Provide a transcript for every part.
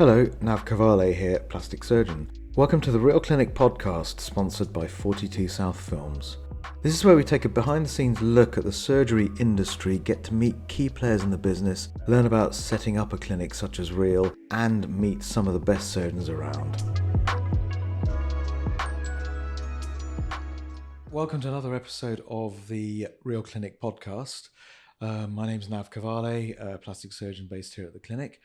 Hello, Nav Cavale here, Plastic Surgeon. Welcome to the Real Clinic podcast, sponsored by 42 South Films. This is where we take a behind-the-scenes look at the surgery industry, get to meet key players in the business, learn about setting up a clinic such as Real, and meet some of the best surgeons around. Welcome to another episode of the Real Clinic podcast. My name is Nav Cavale, plastic surgeon based here at the clinic.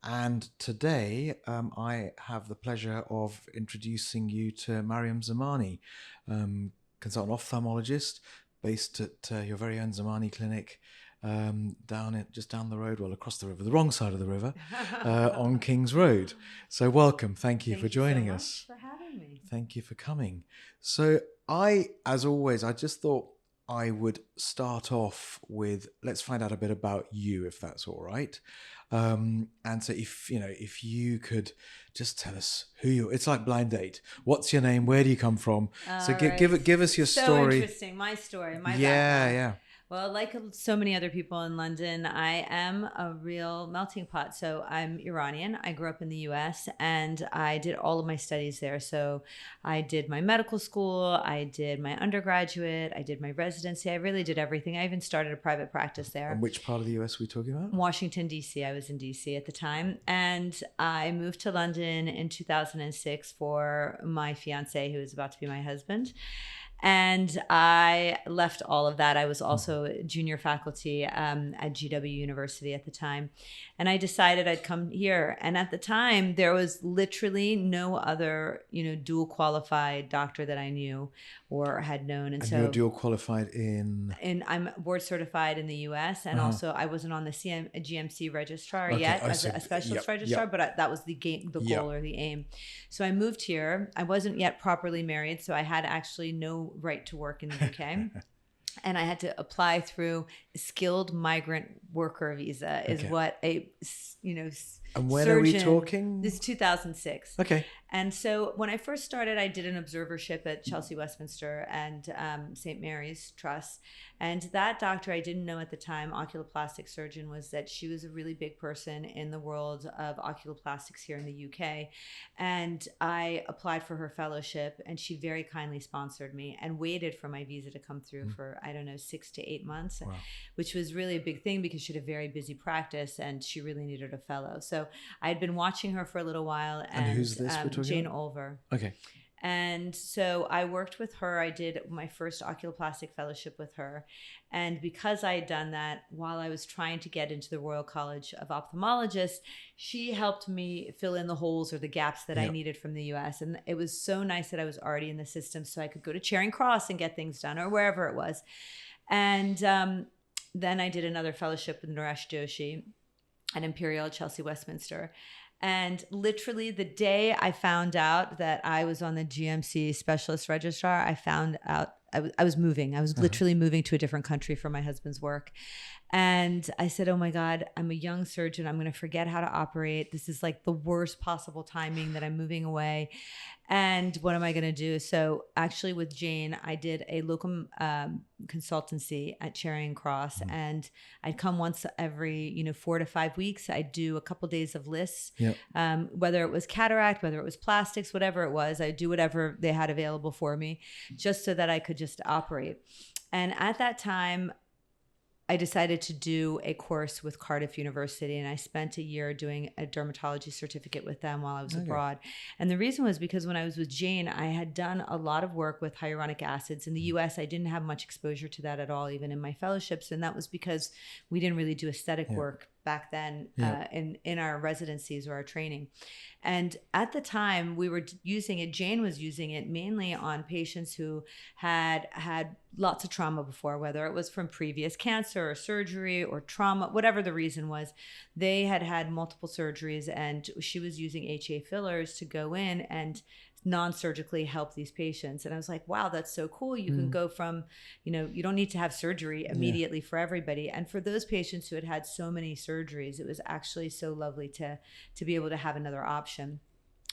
And today I have the pleasure of introducing you to Maryam Zamani, consultant ophthalmologist based at your very own Zamani clinic just down the road, well, across the river, the wrong side of the river, on King's Road. So welcome. Thank you for joining us. Thank you so much for having me. Thank you for coming. So as always, I just thought I would start off with, let's find out a bit about you, if that's all right. And so if you could just tell us who you are. It's like blind date. What's your name? Where do you come from? Give us your story. So interesting. My story. My background. Yeah. Well, like so many other people in London, I am a real melting pot. So I'm Iranian. I grew up in the US and I did all of my studies there. So I did my medical school, I did my undergraduate, I did my residency. I really did everything. I even started a private practice there. And which part of the US are we talking about? Washington, D.C. I was in D.C. at the time. And I moved to London in 2006 for my fiance, who was about to be my husband. And I left all of that. I was also junior faculty at GW University at the time. And I decided I'd come here. And at the time, there was literally no other, dual qualified doctor that I knew or had known. And so you're dual qualified in? I'm board certified in the US. And also I wasn't on the GMC registrar yet as a specialist registrar, but that was the goal or the aim. So I moved here. I wasn't yet properly married. So I had actually no right to work in the UK. And I had to apply through skilled migrant worker visa is what a, and when surgeon, are we talking? This is 2006. Okay. And so when I first started, I did an observership at Chelsea Westminster and St. Mary's Trust. And that doctor, I didn't know at the time, Oculoplastic Surgeon, was that she was a really big person in the world of oculoplastics here in the UK. And I applied for her fellowship and she very kindly sponsored me and waited for my visa to come through for, 6 to 8 months, which was really a big thing because she had a very busy practice and she really needed a fellow. So I had been watching her for a little while. And who's this? Jane Olver. Okay. And so I worked with her. I did my first oculoplastic fellowship with her. And because I had done that while I was trying to get into the Royal College of Ophthalmologists, she helped me fill in the holes or the gaps that I needed from the US. And it was so nice that I was already in the system so I could go to Charing Cross and get things done or wherever it was. And then I did another fellowship with Naresh Joshi at Imperial Chelsea Westminster. And literally the day I found out that I was on the GMC specialist registrar, I found out I was moving. I was literally moving to a different country for my husband's work. And I said, oh my God, I'm a young surgeon. I'm going to forget how to operate. This is like the worst possible timing that I'm moving away. And what am I going to do? So actually with Jane, I did a locum consultancy at Charing Cross and I'd come once every, 4 to 5 weeks. I'd do a couple days of lists, whether it was cataract, whether it was plastics, whatever it was, I'd do whatever they had available for me just so that I could just operate. And at that time, I decided to do a course with Cardiff University and I spent a year doing a dermatology certificate with them while I was abroad. And the reason was because when I was with Jane, I had done a lot of work with hyaluronic acids. In the US, I didn't have much exposure to that at all, even in my fellowships. And that was because we didn't really do aesthetic work back then in our residencies or our training. And at the time we were using it, Jane was using it mainly on patients who had lots of trauma before, whether it was from previous cancer or surgery or trauma, whatever the reason was. They had multiple surgeries and she was using HA fillers to go in and non-surgically help these patients. And I was like, wow, that's so cool. You can go from, you don't need to have surgery immediately for everybody. And for those patients who had so many surgeries, it was actually so lovely to be able to have another option.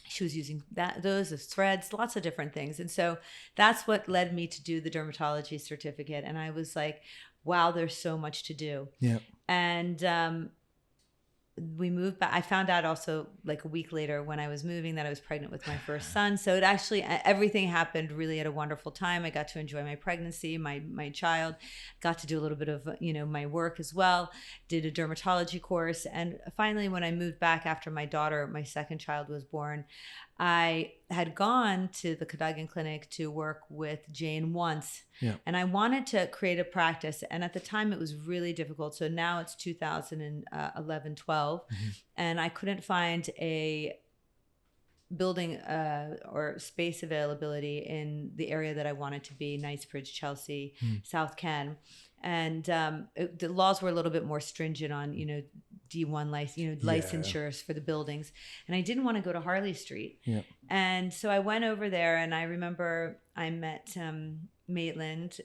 She was using those as threads, lots of different things. And so that's what led me to do the dermatology certificate. And I was like, wow, there's so much to do. Yeah. And we moved back. I found out also like a week later when I was moving that I was pregnant with my first son. So it actually, everything happened really at a wonderful time. I got to enjoy my pregnancy, my child, got to do a little bit of, my work as well, did a dermatology course. And finally, when I moved back after my second child was born, I had gone to the Cadogan Clinic to work with Jane once, and I wanted to create a practice. And at the time, it was really difficult. So now it's 2011, 12, and I couldn't find a building or space availability in the area that I wanted to be, Knightsbridge, Chelsea, South Ken. And the laws were a little bit more stringent on, D1 licensures for the buildings. And I didn't want to go to Harley Street. Yeah. And so I went over there, and I remember I met Maitland,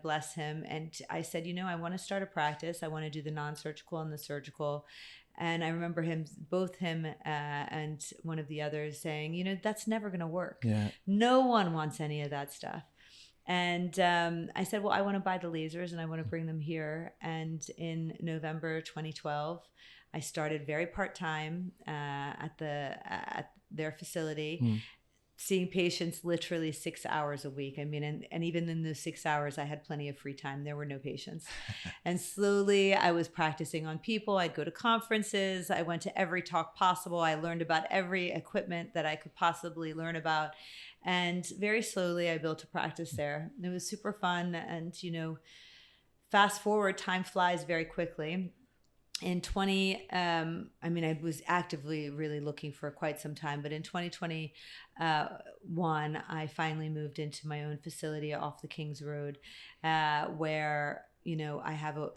bless him. And I said, I want to start a practice. I want to do the non-surgical and the surgical. And I remember both him and one of the others saying, that's never going to work. Yeah. No one wants any of that stuff. And I said, well, I want to buy the lasers and I want to bring them here. And in November 2012, I started very part-time at their facility, seeing patients literally 6 hours a week. I mean, and even in those 6 hours, I had plenty of free time. There were no patients. And slowly I was practicing on people. I'd go to conferences. I went to every talk possible. I learned about every equipment that I could possibly learn about. And very slowly I built a practice there. It was super fun. And, fast forward, time flies very quickly. In I was actively really looking for quite some time, but in 2021, I finally moved into my own facility off the King's Road, where, I have a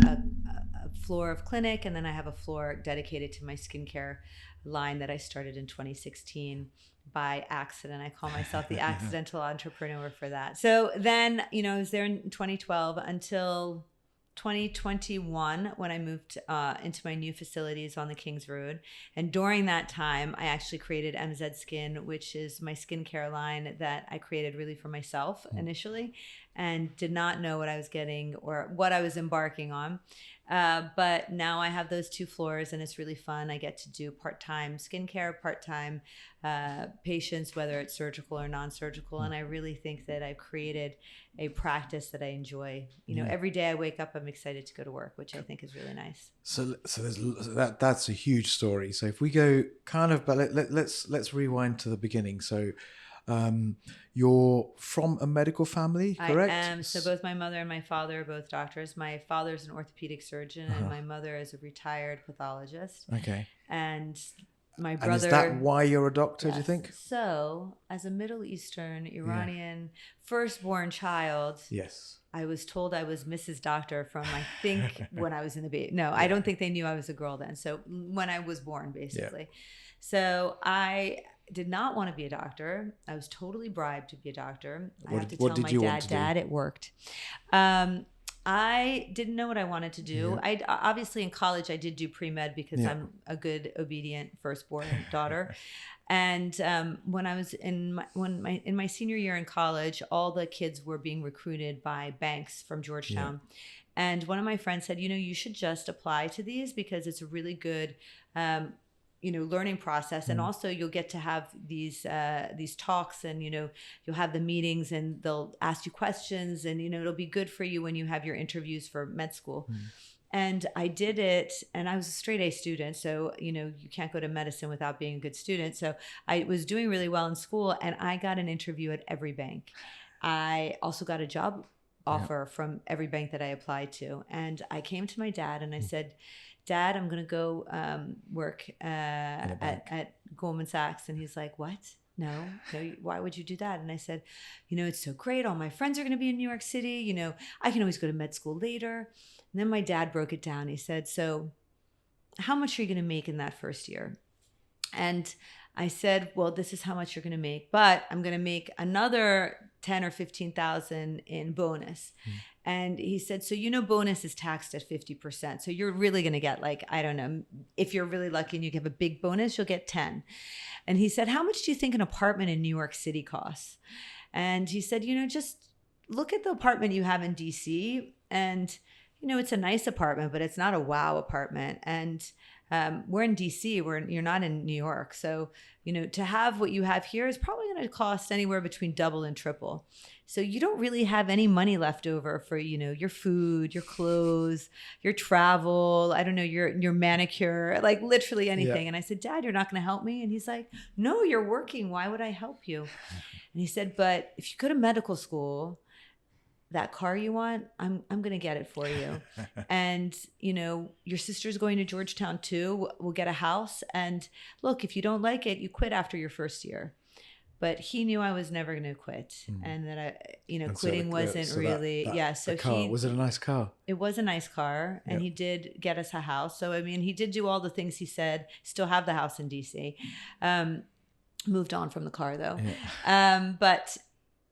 floor of clinic, and then I have a floor dedicated to my skincare line that I started in 2016 by accident. I call myself the accidental entrepreneur for that. So then, I was there in 2012 until 2021 when I moved into my new facilities on the King's Road. And during that time, I actually created MZ Skin, which is my skincare line that I created really for myself initially, and did not know what I was getting or what I was embarking on. But now I have those two floors, and it's really fun. I get to do part-time skincare, part-time patients, whether it's surgical or non-surgical. And I really think that I've created a practice that I enjoy. Every day I wake up, I'm excited to go to work, which I think is really nice. So that's a huge story. So if we go but let's rewind to the beginning. So you're from a medical family, correct? I am. So both my mother and my father are both doctors. My father's an orthopedic surgeon, and my mother is a retired pathologist. Okay. And my brother... And is that why you're a doctor, yes. Do you think? So, as a Middle Eastern, Iranian, firstborn child... Yes. I was told I was Mrs. Doctor from, I think, when I was in the baby. No, I don't think they knew I was a girl then. So, when I was born, basically. Yeah. So, I did not want to be a doctor. I was totally bribed to be a doctor. I have to tell my dad, it worked. I didn't know what I wanted to do. Yeah. I obviously in college I did do pre-med because I'm a good, obedient firstborn daughter. And when I was in my senior year in college, all the kids were being recruited by banks from Georgetown. Yeah. And one of my friends said, you should just apply to these because it's a really good learning process. And also you'll get to have these talks, and, you'll have the meetings, and they'll ask you questions, and, it'll be good for you when you have your interviews for med school. And I did it, and I was a straight A student. So, you can't go to medicine without being a good student. So I was doing really well in school, and I got an interview at every bank. I also got a job offer from every bank that I applied to. And I came to my dad and I said, Dad, I'm going to go work at Goldman Sachs. And he's like, what? No, why would you do that? And I said, it's so great. All my friends are going to be in New York City. I can always go to med school later. And then my dad broke it down. He said, so how much are you going to make in that first year? And I said, well, this is how much you're going to make, but I'm going to make another 10 or 15,000 in bonus. And he said, so, bonus is taxed at 50%. So you're really going to get I don't know, if you're really lucky and you have a big bonus, you'll get 10. And he said, how much do you think an apartment in New York City costs? And he said, just look at the apartment you have in DC, and, it's a nice apartment, but it's not a wow apartment. And we're in DC, you're not in New York. So, to have what you have here is probably going to cost anywhere between double and triple. So you don't really have any money left over for, your food, your clothes, your travel, I don't know, your manicure, like literally anything. And I said, Dad, you're not going to help me? And he's like, no, you're working. Why would I help you? And he said, but if you go to medical school, that car you want, I'm going to get it for you. And, your sister's going to Georgetown too. We'll get a house. And look, if you don't like it, you quit after your first year. But he knew I was never going to quit, and that quitting wasn't really. So the car, was it a nice car? It was a nice car, and he did get us a house. So I mean, he did do all the things he said. Still have the house in DC. Moved on from the car though. But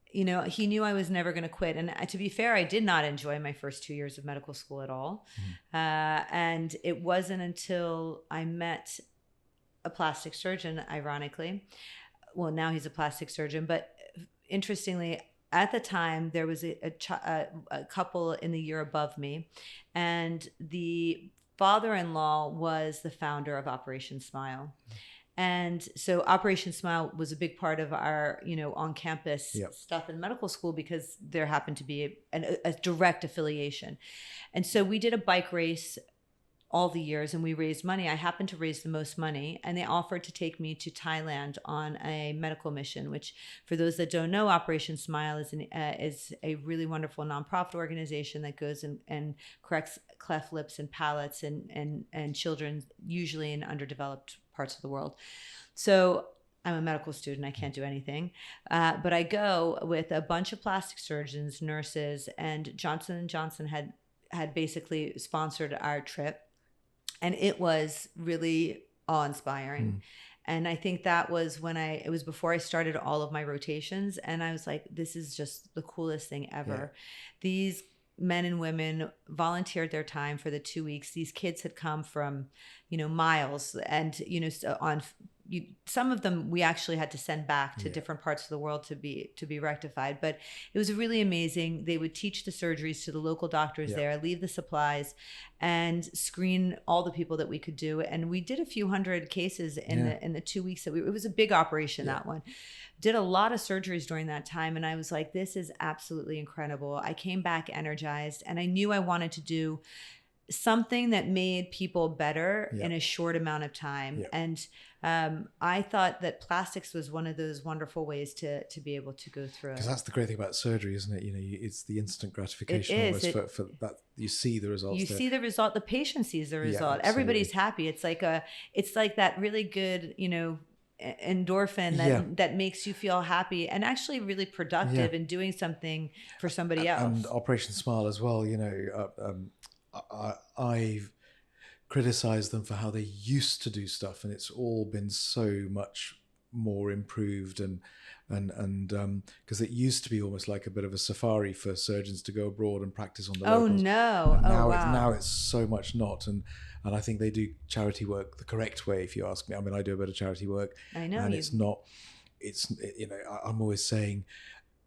he knew I was never going to quit. And to be fair, I did not enjoy my first 2 years of medical school at all. And it wasn't until I met a plastic surgeon, ironically. Well, now he's a plastic surgeon, but interestingly, at the time there was a couple in the year above me, and the father-in-law was the founder of Operation Smile. And so Operation Smile was a big part of our, on-campus stuff in medical school, because there happened to be a direct affiliation. And so we did a bike race all the years, and we raised money. I happened to raise the most money, and they offered to take me to Thailand on a medical mission, which, for those that don't know, Operation Smile is a really wonderful nonprofit organization that goes and corrects cleft lips and palates and children, usually in underdeveloped parts of the world. So I'm a medical student. I can't do anything. But I go with a bunch of plastic surgeons, nurses, and Johnson & Johnson had basically sponsored our trip. And it was really awe-inspiring. And I think that was it was before I started all of my rotations. And I was like, this is just the coolest thing ever. These men and women volunteered their time for the 2 weeks. These kids had come from, miles, and, some of them we actually had to send back to different parts of the world to be rectified. But it was really amazing. They would teach the surgeries to the local doctors there, leave the supplies, and screen all the people that we could do. And we did a few hundred cases in the 2 weeks it was a big operation, that one. Did a lot of surgeries during that time. And I was like, this is absolutely incredible. I came back energized, and I knew I wanted to do something that made people better in a short amount of time. And I thought that plastics was one of those wonderful ways to be able to go through. Because that's the great thing about surgery, isn't it? It's the instant gratification almost for that. You see the results. You see the result. The patient sees the result. Everybody's happy. It's like that really good, endorphin that makes you feel happy and actually really productive in doing something for somebody else. And Operation Smile as well. I've criticized them for how they used to do stuff, and it's all been so much more improved and because it used to be almost like a bit of a safari for surgeons to go abroad and practice on the locals. Now it's so much not, and I think they do charity work the correct way, if you ask me. I mean, I do a bit of charity work. I know, and I'm always saying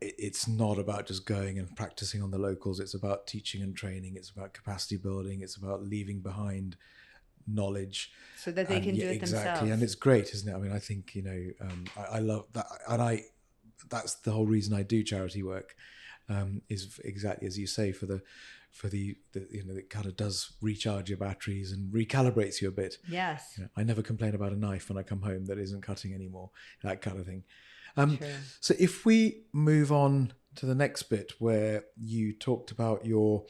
it's not about just going and practicing on the locals. It's about teaching and training. It's about capacity building. It's about leaving behind knowledge so that they can do it themselves. And it's great, isn't it? I mean, I think I love that, and that's the whole reason I do charity work, is exactly as you say, for the it kind of does recharge your batteries and recalibrates you a bit. Yes. I never complain about a knife when I come home that isn't cutting anymore, that kind of thing. So if we move on to the next bit, where you talked about your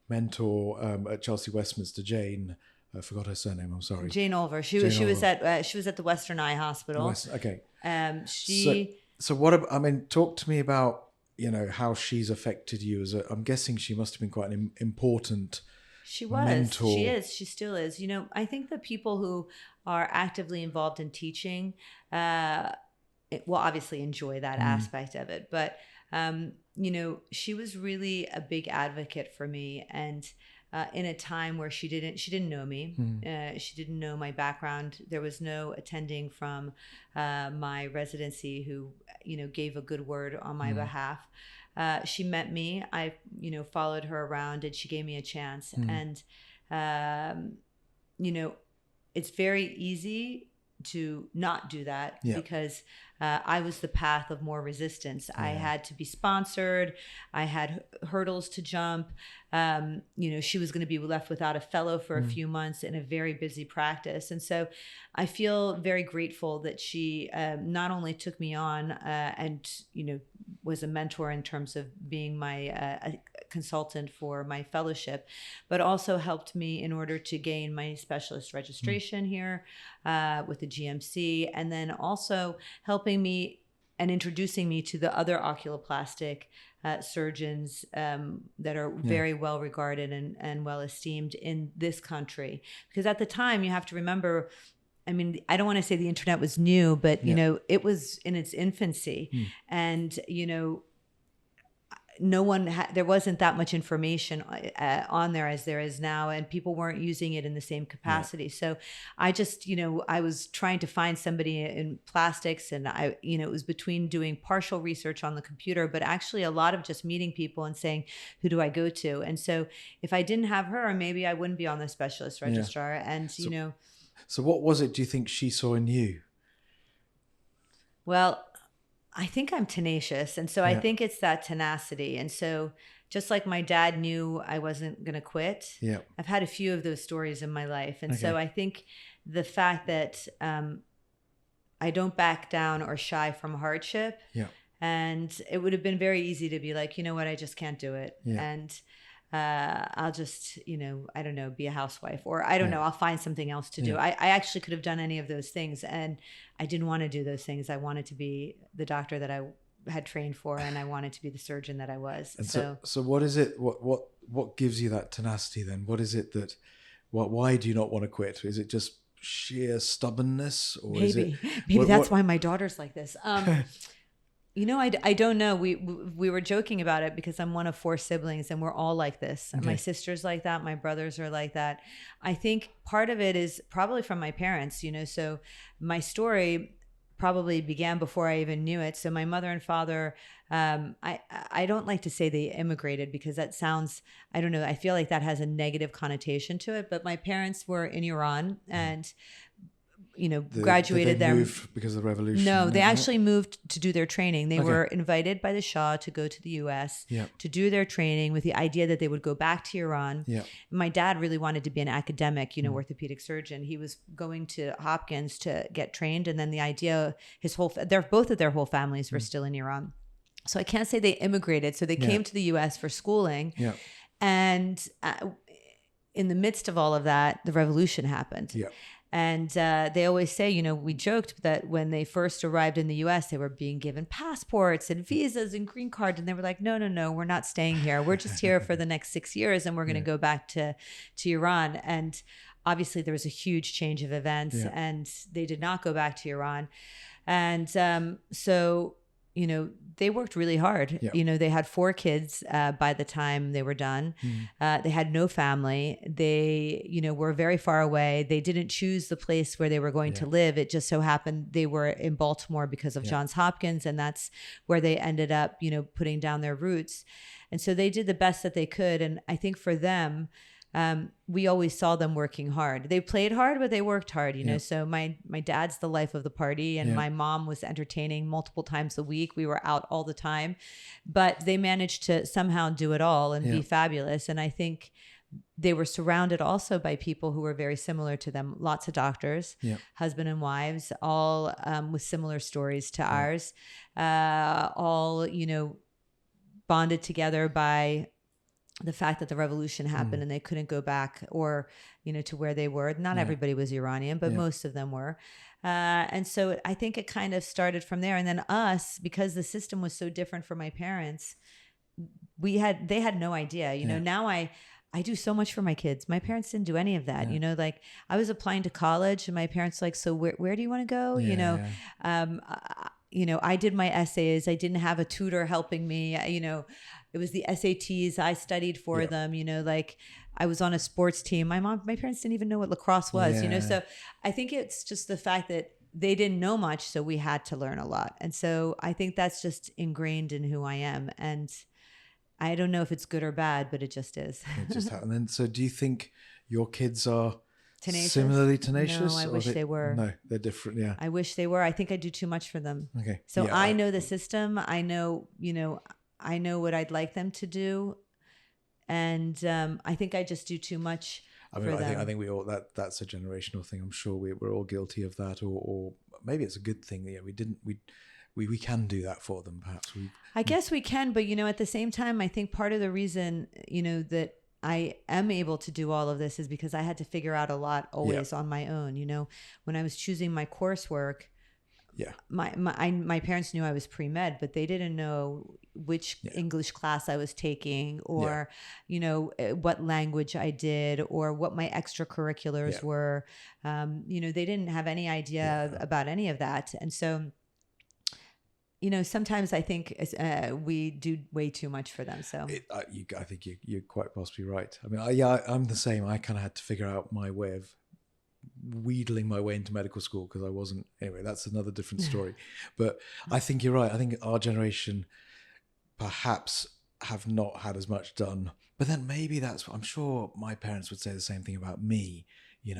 mentor at Chelsea Westminster, Jane. I forgot her surname. I'm sorry. Jane Olver. She was at the Western Eye Hospital. Okay. So what? I mean, talk to me about how she's affected you I'm guessing she must have been quite an important. She was. Mentor. She is. She still is. I think the people who are actively involved in teaching will obviously enjoy that aspect of it. But, she was really a big advocate for me. And in a time where she didn't know me, she didn't know my background. There was no attending from my residency who, gave a good word on my behalf. She met me. I, followed her around, and she gave me a chance. And, it's very easy to not do that Yeah. because I was the path of more resistance. I had to be sponsored. I had hurdles to jump. She was going to be left without a fellow for a few months in a very busy practice. And so I feel very grateful that she not only took me on and, was a mentor in terms of being my consultant for my fellowship, but also helped me in order to gain my specialist registration here with the GMC, and then also helping me and introducing me to the other oculoplastic surgeons that are very well regarded and well esteemed in this country. Because at the time, you have to remember, I mean, I don't want to say the internet was new, but, it was in its infancy. And, there wasn't that much information on there as there is now, and people weren't using it in the same capacity. So I just, I was trying to find somebody in plastics, and it was between doing partial research on the computer, but actually a lot of just meeting people and saying, who do I go to? And so if I didn't have her, maybe I wouldn't be on the specialist registrar. And, So what was it, do you think she saw in you? Well, I think I'm tenacious. And so I think it's that tenacity. And so just like my dad knew I wasn't going to quit, I've had a few of those stories in my life. And so I think the fact that I don't back down or shy from hardship. And it would have been very easy to be like, you know what, I just can't do it. And I'll just, I don't know, be a housewife, or I don't know, I'll find something else to do. I actually could have done any of those things, and I didn't want to do those things. I wanted to be the doctor that I had trained for, and I wanted to be the surgeon that I was. And so what is it? What gives you that tenacity then? What is it that? Why do you not want to quit? Is it just sheer stubbornness, or maybe is it? Maybe that's why my daughter's like this. I don't know. We were joking about it because I'm one of 4 siblings, and we're all like this. Okay. My sister's like that. My brothers are like that. I think part of it is probably from my parents, so my story probably began before I even knew it. So my mother and father, I don't like to say they immigrated because that sounds, I don't know, I feel like that has a negative connotation to it. But my parents were in Iran and graduated there. Because of the revolution? No, they actually moved to do their training. They were invited by the Shah to go to the US to do their training with the idea that they would go back to Iran. My dad really wanted to be an academic, orthopedic surgeon. He was going to Hopkins to get trained. And then the idea, both of their whole families were still in Iran. So I can't say they immigrated. So they came to the US for schooling. And in the midst of all of that, the revolution happened. And they always say, we joked that when they first arrived in the U.S., they were being given passports and visas and green cards. And they were like, no, we're not staying here. We're just here for the next 6 years, and we're going to go back to Iran. And obviously there was a huge change of events, and they did not go back to Iran. And so they worked really hard. They had 4 kids by the time they were done. They had no family. They, were very far away. They didn't choose the place where they were going to live. It just so happened they were in Baltimore because of Johns Hopkins, and that's where they ended up, putting down their roots. And so they did the best that they could. And I think for them, we always saw them working hard. They played hard, but they worked hard, So my dad's the life of the party, and my mom was entertaining multiple times a week. We were out all the time, but they managed to somehow do it all and be fabulous. And I think they were surrounded also by people who were very similar to them. Lots of doctors, husband and wives, all with similar stories to ours, all, bonded together by the fact that the revolution happened and they couldn't go back or, to where they were. Not everybody was Iranian, but most of them were. And so I think it kind of started from there. And then us, because the system was so different for my parents, they had no idea, now I do so much for my kids. My parents didn't do any of that. Like I was applying to college and my parents like, so where do you want to go? I did my essays. I didn't have a tutor helping me, it was the SATs. I studied for them, like I was on a sports team. My parents didn't even know what lacrosse was, so I think it's just the fact that they didn't know much. So we had to learn a lot. And so I think that's just ingrained in who I am. And I don't know if it's good or bad, but it just is. It just happened. And so do you think your kids are Tenacious? similarly tenacious? No, I or wish they were. No, they're different. Yeah. I wish they were. I think I do too much for them. Okay. So Yeah, I know the system. I know, I know what I'd like them to do. And I think I just do too much I mean, for them. I think we all that's a generational thing. I'm sure we're all guilty of that, or maybe it's a good thing. Yeah, we can do that for them. Perhaps I guess we can, but at the same time, I think part of the reason that I am able to do all of this is because I had to figure out a lot always on my own. When I was choosing my coursework, my parents knew I was pre-med, but they didn't know which English class I was taking, or what language I did, or what my extracurriculars were. They didn't have any idea about any of that, and so sometimes I think we do way too much for them. So I think you're quite possibly right. I mean, I'm the same. I kind of had to figure out my way of wheedling my way into medical school because I wasn't. Anyway, that's another different story. But I think you're right. I think our generation perhaps have not had as much done. But then maybe I'm sure my parents would say the same thing about me.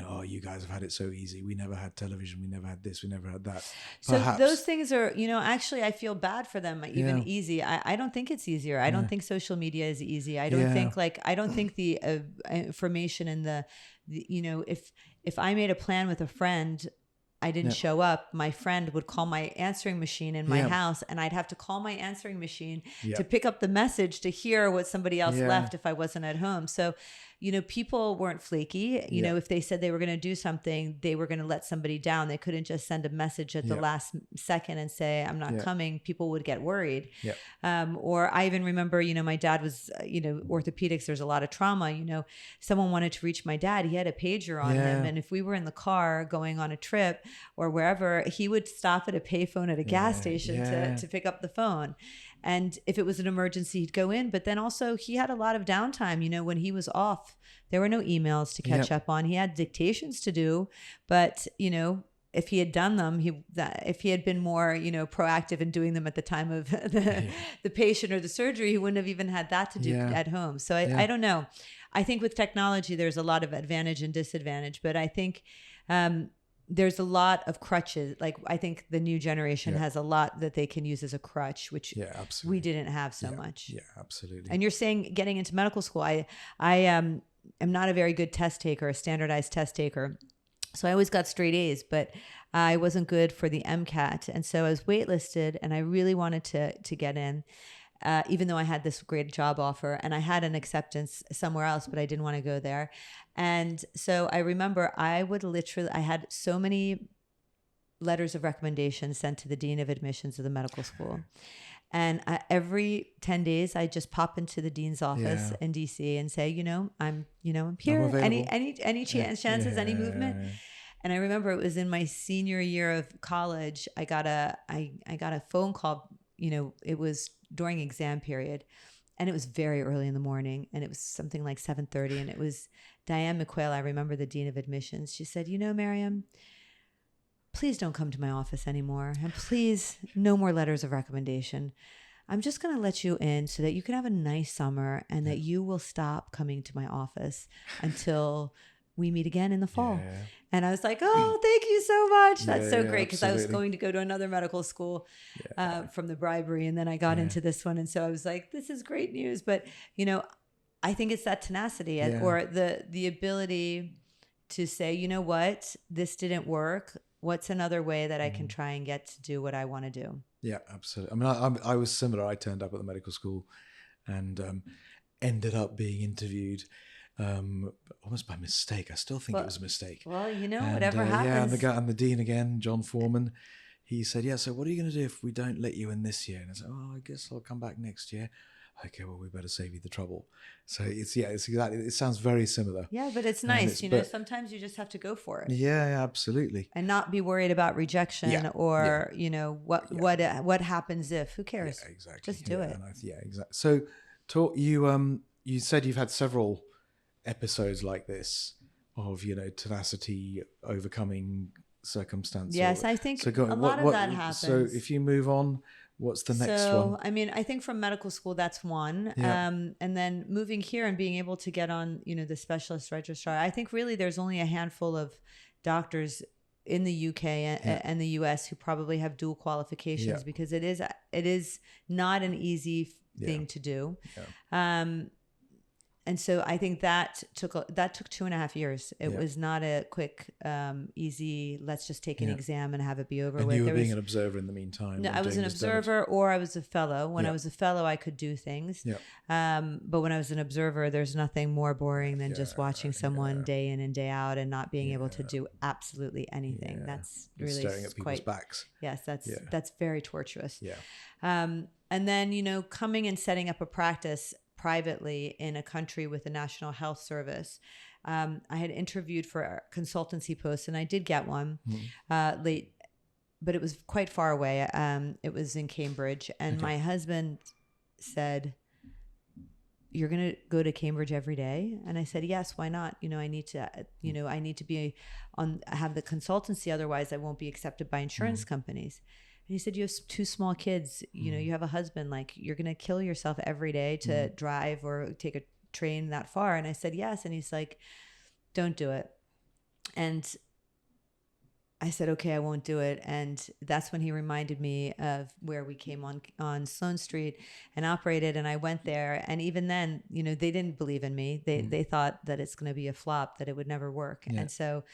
Oh, you guys have had it so easy. We never had television. We never had this. We never had that. Perhaps. So those things are, actually, I feel bad for them. Even easy. I don't think it's easier. I don't think social media is easy. I don't think the information and the if I made a plan with a friend, I didn't show up, my friend would call my answering machine in my house, and I'd have to call my answering machine to pick up the message to hear what somebody else left if I wasn't at home. So, people weren't flaky. If they said they were going to do something, they were going to let somebody down. They couldn't just send a message at the last second and say, I'm not coming. People would get worried. Or I even remember, my dad was, orthopedics, there's a lot of trauma. Someone wanted to reach my dad. He had a pager on him. And if we were in the car going on a trip or wherever, he would stop at a payphone at a gas station to pick up the phone. And if it was an emergency, he'd go in. But then also he had a lot of downtime. When he was off, there were no emails to catch up on. He had dictations to do. But, if he had done them, if he had been more, proactive in doing them at the time of the patient or the surgery, he wouldn't have even had that to do at home. So I don't know. I think with technology, there's a lot of advantage and disadvantage. But I think there's a lot of crutches. Like I think the new generation has a lot that they can use as a crutch, which we didn't have so much. Yeah, absolutely. And you're saying getting into medical school, I am not a very good test taker, a standardized test taker. So I always got straight A's, but I wasn't good for the MCAT. And so I was waitlisted and I really wanted to get in, even though I had this great job offer and I had an acceptance somewhere else, but I didn't want to go there. And so I remember I had so many letters of recommendation sent to the dean of admissions of the medical school. And every 10 days, I just pop into the dean's office in DC and say, I'm here. Any chances, any movement? Yeah. And I remember it was in my senior year of college. I got a phone call. It was during exam period, and it was very early in the morning, and it was something like 7:30, and it was Diane McQuail. I remember the dean of admissions. She said, Maryam, please don't come to my office anymore. And please, no more letters of recommendation. I'm just going to let you in so that you can have a nice summer and that you will stop coming to my office until we meet again in the fall. Yeah. And I was like, oh, thank you so much. That's so great. Because I was going to go to another medical school from the bribery. And then I got into this one. And so I was like, this is great news. But, I think it's that tenacity or the ability to say, you know what, this didn't work. What's another way that I can try and get to do what I want to do? Yeah, absolutely. I mean, I was similar. I turned up at the medical school and ended up being interviewed almost by mistake. I still think it was a mistake. Well, whatever happens. Yeah, and the dean again, John Foreman, he said, so what are you going to do if we don't let you in this year? And I said, I guess I'll come back next year. Okay, well, we better save you the trouble. So it's exactly, it sounds very similar. Yeah, but it's nice, sometimes you just have to go for it. Yeah, absolutely. And not be worried about rejection or, what happens if, who cares? Yeah, exactly. Just do it. Exactly. So you said you've had several episodes like this of, tenacity, overcoming circumstances. Yes, I think a lot of that happens. So if you move on, What's the next So, one? I mean, I think from medical school, that's one. Yeah. And then moving here and being able to get on, the specialist registrar. I think really there's only a handful of doctors in the UK and the US who probably have dual qualifications because it is not an easy thing to do. Yeah. And so I think that took 2.5 years. It was not a quick, easy, let's just take an exam and have it be over with. And you were being an observer in the meantime. No, I was an observer or I was a fellow. When I was a fellow, I could do things. Yeah. But when I was an observer, there's nothing more boring than just watching someone day in and day out and not being able to do absolutely anything. That's really staring at people's backs. Yes, that's very torturous. Yeah. And then, coming and setting up a practice privately in a country with a national health service. I had interviewed for a consultancy post and I did get one late, but it was quite far away. It was in Cambridge and my husband said, "You're going to go to Cambridge every day?" And I said, "Yes, why not? I need to, I need to be have the consultancy. Otherwise I won't be accepted by insurance companies." And he said, "You have 2 small kids, you have a husband, like you're going to kill yourself every day to drive or take a train that far." And I said, "Yes." And he's like, "Don't do it." And I said, "Okay, I won't do it." And that's when he reminded me of where we came on Sloane Street and operated. And I went there. And even then, they didn't believe in me. They thought that it's going to be a flop, that it would never work. Yeah. And so,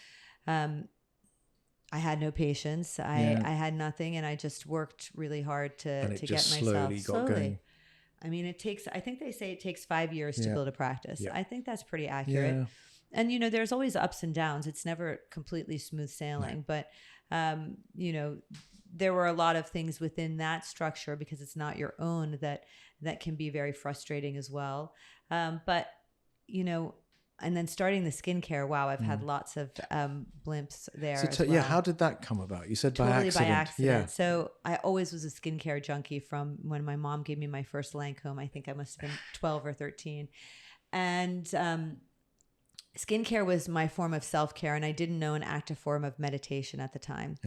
I had no patience. I had nothing, and I just worked really hard to get myself slowly. I mean, I think they say it takes 5 years to build a practice. Yeah. I think that's pretty accurate. Yeah. And, there's always ups and downs. It's never completely smooth sailing, but, there were a lot of things within that structure because it's not your own that can be very frustrating as well. But, and then starting the skincare, wow, I've had lots of blimps there. So how did that come about? You said totally by accident. Yeah. So I always was a skincare junkie from when my mom gave me my first Lancome. I think I must have been 12 or 13. And skincare was my form of self-care, and I didn't know an active form of meditation at the time.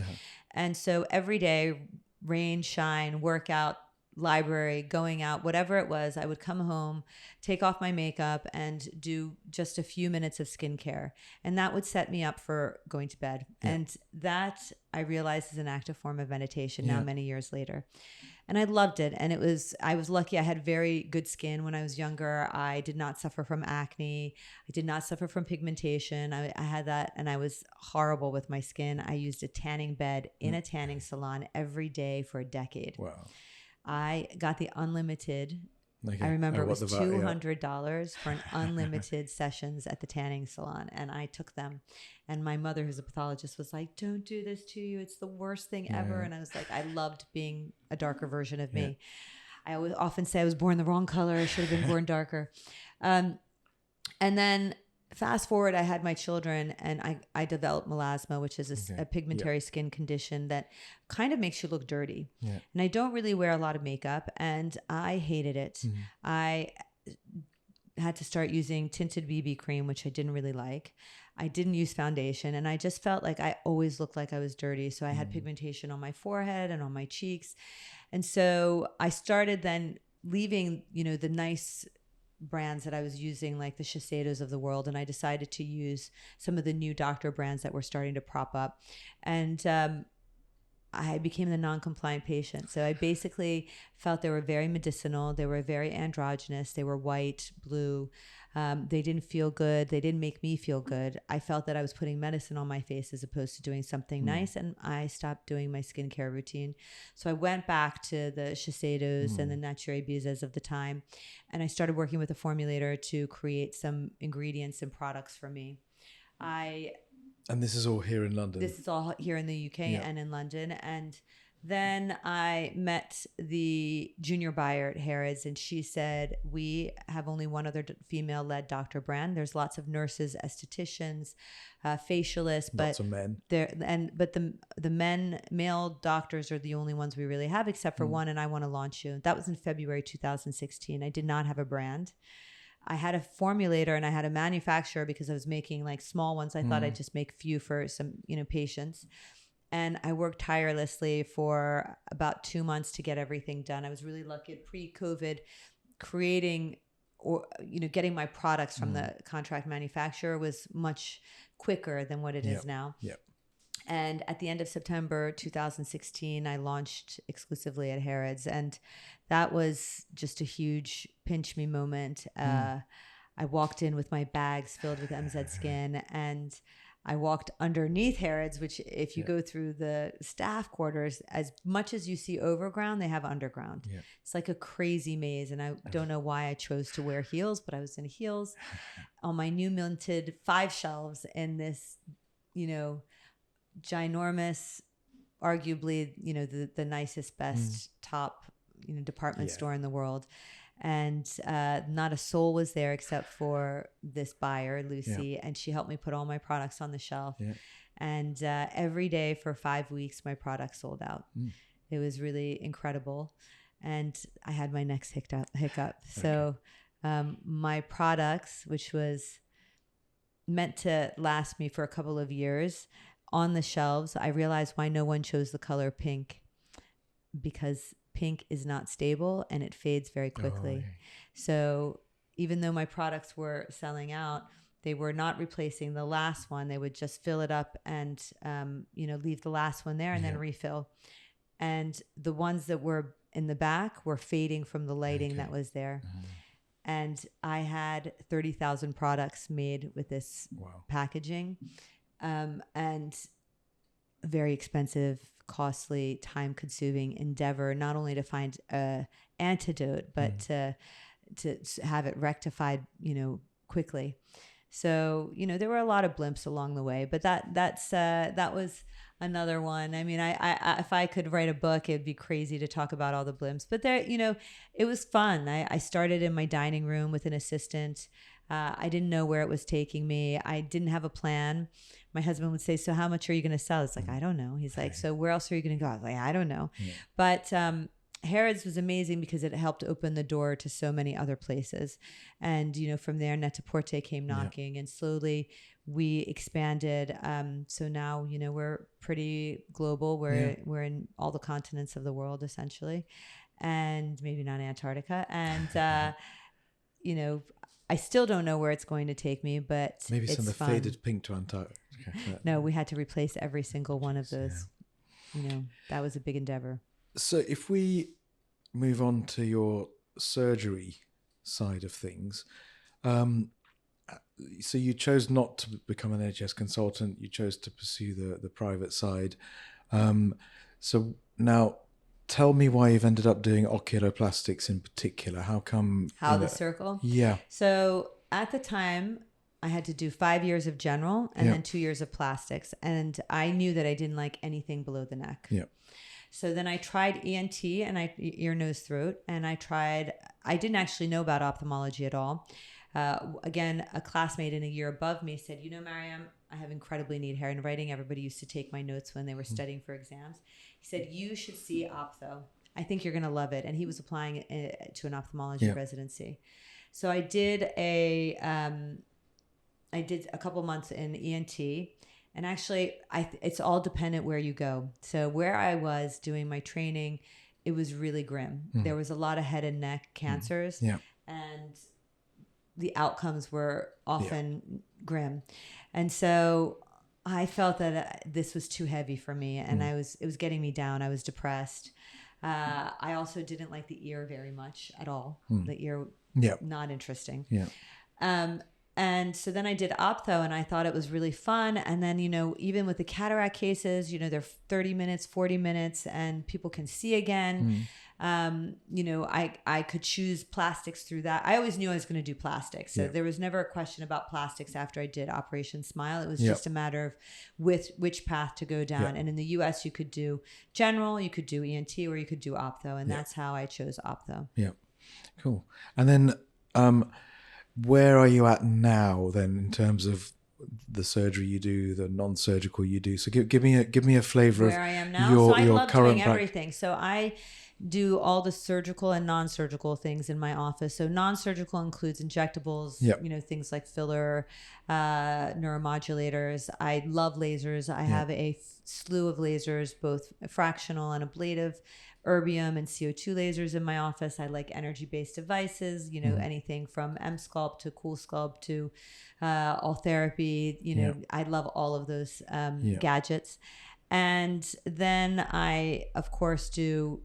And so every day, rain, shine, workout, library, going out, whatever it was, I would come home, take off my makeup and do just a few minutes of skincare. And that would set me up for going to bed. Yeah. And that I realized is an active form of meditation now many years later. And I loved it. And I was lucky. I had very good skin when I was younger. I did not suffer from acne. I did not suffer from pigmentation. I had that, and I was horrible with my skin. I used a tanning bed in a tanning salon every day for a decade. Wow. I got the unlimited. I remember it was $200 for an unlimited sessions at the tanning salon, and I took them. And my mother, who's a pathologist, was like, "Don't do this to you. It's the worst thing ever." And I was like, I loved being a darker version of me. I always often say I was born the wrong color. I should have been born darker. And then fast forward, I had my children, and I developed melasma, which is a pigmentary skin condition that kind of makes you look dirty. Yeah. And I don't really wear a lot of makeup, and I hated it. Mm-hmm. I had to start using tinted BB cream, which I didn't really like. I didn't use foundation, and I just felt like I always looked like I was dirty. So I had pigmentation on my forehead and on my cheeks. And so I started then leaving, the nice brands that I was using, like the Shiseidos of the world, and I decided to use some of the new doctor brands that were starting to prop up. And I became the non-compliant patient. So I basically felt they were very medicinal. They were very androgynous. They were white, blue. They didn't feel good. They didn't make me feel good. I felt that I was putting medicine on my face as opposed to doing something nice. And I stopped doing my skincare routine. So I went back to the Shiseidos and the Nature Bizes of the time. And I started working with a formulator to create some ingredients and products for me. And this is all here in London? This is all here in the UK and in London. And then I met the junior buyer at Harrods, and she said, "We have only one other female-led doctor brand. There's lots of nurses, estheticians, facialists, but lots of men. The male doctors are the only ones we really have, except for one, and I want to launch you." That was in February 2016. I did not have a brand. I had a formulator and I had a manufacturer because I was making like small ones. I thought I'd just make few for some, patients. And I worked tirelessly for about 2 months to get everything done. I was really lucky pre-COVID creating or, getting my products from the contract manufacturer was much quicker than what it is now. Yep. And at the end of September 2016, I launched exclusively at Harrods. And that was just a huge pinch me moment. I walked in with my bags filled with MZ Skin, and I walked underneath Harrods, which if you go through the staff quarters, as much as you see overground, they have underground. Yeah. It's like a crazy maze. And I don't know why I chose to wear heels, but I was in heels on my new minted 5 shelves in this, ginormous, arguably, the nicest, best top, department store in the world. And not a soul was there except for this buyer, Lucy, and she helped me put all my products on the shelf. Yeah. And every day for 5 weeks, my products sold out. It was really incredible. And I had my next hiccup. So my products, which was meant to last me for a couple of years, on the shelves, I realized why no one chose the color pink, because pink is not stable and it fades very quickly. So even though my products were selling out, they were not replacing the last one. They would just fill it up and, leave the last one there and then refill. And the ones that were in the back were fading from the lighting that was there. And I had 30,000 products made with this packaging, and very expensive, costly, time-consuming endeavor, not only to find an antidote, but to have it rectified, quickly. So, there were a lot of blimps along the way, but that was another one. I mean, I if I could write a book, it'd be crazy to talk about all the blimps, but there, it was fun. I started in my dining room with an assistant. I didn't know where it was taking me. I didn't have a plan. My husband would say, "So how much are you going to sell?" It's like, I don't know. He's like, "So where else are you going to go?" I was like, "I don't know." Yeah. But Harrods was amazing because it helped open the door to so many other places. And, from there, Net-a-Porter came knocking, and slowly we expanded. So now, we're pretty global. We're in all the continents of the world, essentially, and maybe not Antarctica. And, I still don't know where it's going to take me, but maybe it's some of the fun. faded pink to Antarctica. No, we had to replace every single one of those. Yeah. That was a big endeavor. So if we move on to your surgery side of things, so you chose not to become an NHS consultant. You chose to pursue the private side. So now, tell me why you've ended up doing oculoplastics in particular. How come? How the circle? Yeah. So at the time, I had to do 5 years of general and then 2 years of plastics. And I knew that I didn't like anything below the neck. Yeah. So then I tried ENT and ear, nose, throat. And I didn't actually know about ophthalmology at all. Again, a classmate in a year above me said, Maryam, I have incredibly neat handwriting. Everybody used to take my notes when they were studying for exams. He said, you should see ophtho. I think you're going to love it. And he was applying it to an ophthalmology residency. So I did a couple months in ENT. And actually, it's all dependent where you go. So where I was doing my training, it was really grim. There was a lot of head and neck cancers. And the outcomes were often grim. And so I felt that this was too heavy for me, and it was getting me down. I was depressed. I also didn't like the ear very much at all. The ear, not interesting. And so then I did ophtho, and I thought it was really fun. And then, even with the cataract cases, they're 30 minutes, 40 minutes, and people can see again. I could choose plastics through that. I always knew I was going to do plastics. So there was never a question about plastics after I did Operation Smile. It was just a matter of which path to go down. And in the US, you could do general, you could do ENT, or you could do ophtho. And that's how I chose ophtho. Yeah. Cool. And then, where are you at now then in terms of the surgery you do, the non-surgical you do? So give me a flavor where of I am now. your I love current doing everything. So I do all the surgical and non-surgical things in my office. So non-surgical includes injectables, Yep. things like filler, neuromodulators. I love lasers. I have a slew of lasers, both fractional and ablative, erbium and CO2 lasers in my office. I like energy-based devices, anything from M-Sculpt to Cool Sculpt to all therapy. I love all of those gadgets. And then I, of course, do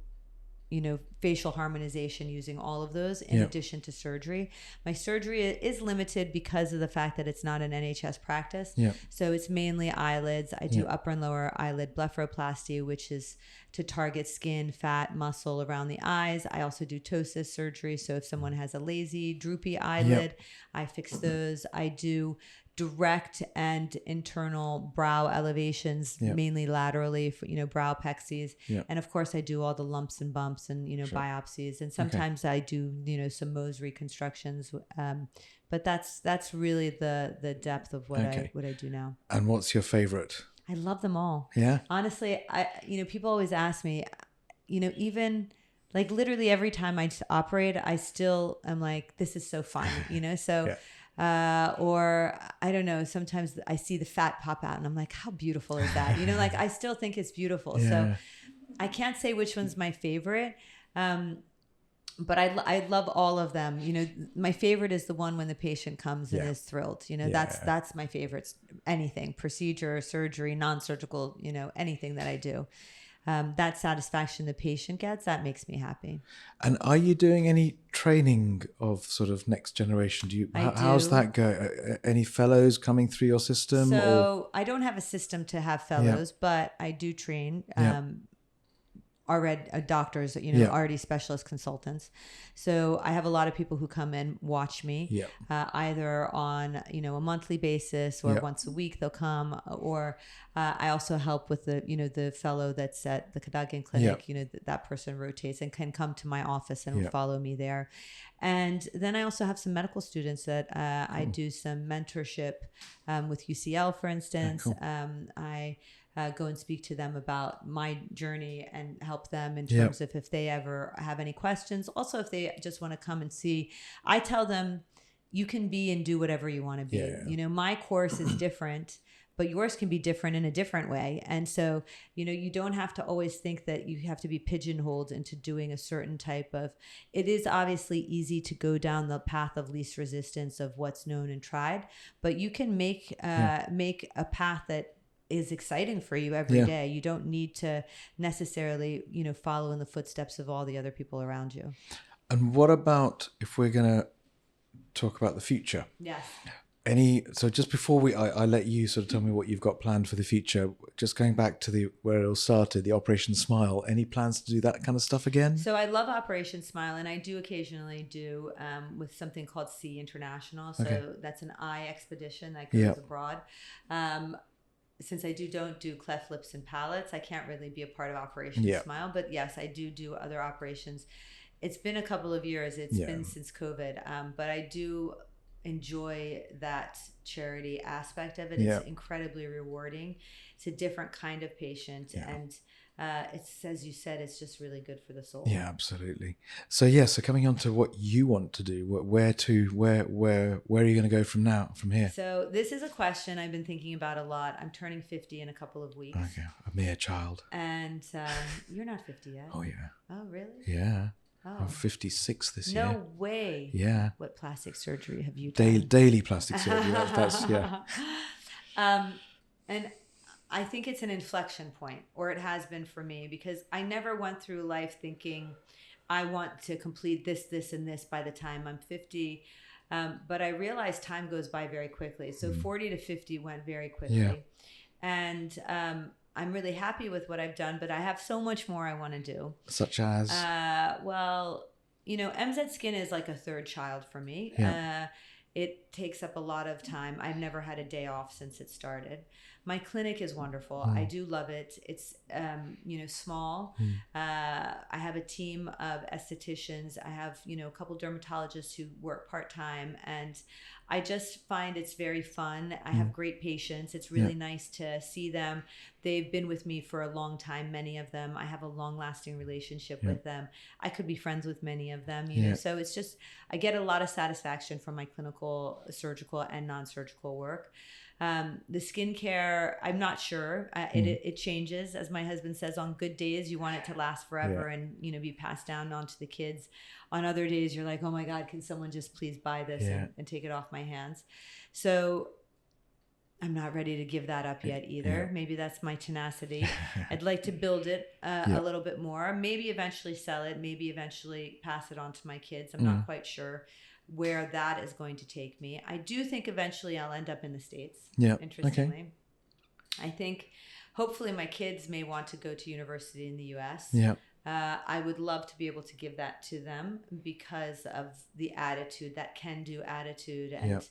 facial harmonization using all of those in addition to surgery. My surgery is limited because of the fact that it's not an NHS practice. So it's mainly eyelids. I do upper and lower eyelid blepharoplasty, which is to target skin, fat, muscle around the eyes. I also do ptosis surgery. So if someone has a lazy, droopy eyelid, I fix those. I do direct and internal brow elevations, mainly laterally for, brow pexies. And of course I do all the lumps and bumps and, biopsies. And sometimes I do, some Mohs reconstructions. But that's really the depth of what I do now. And what's your favorite? I love them all. Yeah. Honestly, people always ask me, even like literally every time I operate, I still am like, this is so fun, so or I don't know, sometimes I see the fat pop out and I'm like, how beautiful is that? Like I still think it's beautiful. So I can't say which one's my favorite. But I love all of them. My favorite is the one when the patient comes and is thrilled. That's my favorite. Anything, procedure, surgery, non-surgical, anything that I do. That satisfaction the patient gets, that makes me happy. And are you doing any training of sort of next generation? How's that go? Any fellows coming through your system? So I don't have a system to have fellows, but I do train. Already doctors, already specialist consultants. So I have a lot of people who come and watch me, either on, a monthly basis or once a week they'll come, or I also help with the fellow that's at the Cadogan Clinic, that person rotates and can come to my office and will follow me there. And then I also have some medical students that I do some mentorship with UCL, for instance. I go and speak to them about my journey and help them in terms of if they ever have any questions. Also, if they just want to come and see, I tell them you can be and do whatever you want to be. My course is different, but yours can be different in a different way. And so, you don't have to always think that you have to be pigeonholed into doing a certain type of, it is obviously easy to go down the path of least resistance of what's known and tried, but you can make a path that is exciting for you every day. You don't need to necessarily, follow in the footsteps of all the other people around you. And what about if we're going to talk about the future? Yes. So just before I let you sort of tell me what you've got planned for the future, just going back to where it all started, the Operation Smile, any plans to do that kind of stuff again? So I love Operation Smile, and I do occasionally do with something called C International. So that's an eye expedition that goes abroad. Since I don't do cleft lips and palates, I can't really be a part of Operation Smile. But yes, I do other operations. It's been a couple of years. It's been since COVID. But I do enjoy that charity aspect of it. It's incredibly rewarding. It's a different kind of patient. And it's, as you said, it's just really good for the soul. Yeah, absolutely. So so coming on to what you want to do, where are you going to go from here? So this is a question I've been thinking about a lot. I'm turning 50 in a couple of weeks. Okay, a mere child. And you're not 50 yet. Oh yeah. Oh really? Yeah. Oh. I'm 56 this year. No way. Yeah. What plastic surgery have you done? Daily plastic surgery. That's And I think it's an inflection point, or it has been for me, because I never went through life thinking I want to complete this, and this by the time I'm 50. But I realized time goes by very quickly. So 40 to 50 went very quickly. Yeah. And I'm really happy with what I've done, but I have so much more I want to do. Such as? MZ Skin is like a third child for me. Yeah. It takes up a lot of time. I've never had a day off since it started. My clinic is wonderful. I do love it. It's small. I have a team of estheticians. I have a couple dermatologists who work part-time, and I just find it's very fun. I have great patients. It's really nice to see them. They've been with me for a long time, many of them. I have a long-lasting relationship with them. I could be friends with many of them, so it's just, I get a lot of satisfaction from my clinical, surgical, and non-surgical work. The skincare, I'm not sure. It changes. As my husband says, on good days, you want it to last forever and, be passed down onto the kids. On other days, you're like, oh my God, can someone just please buy this and take it off my hands? So I'm not ready to give that up yet either. Maybe that's my tenacity. I'd like to build it a little bit more. Maybe eventually sell it. Maybe eventually pass it on to my kids. I'm not quite sure where that is going to take me. I do think eventually I'll end up in the States. Yeah. Interestingly. Okay. I think hopefully my kids may want to go to university in the US. Yeah. I would love to be able to give that to them because of the attitude, that can-do attitude. And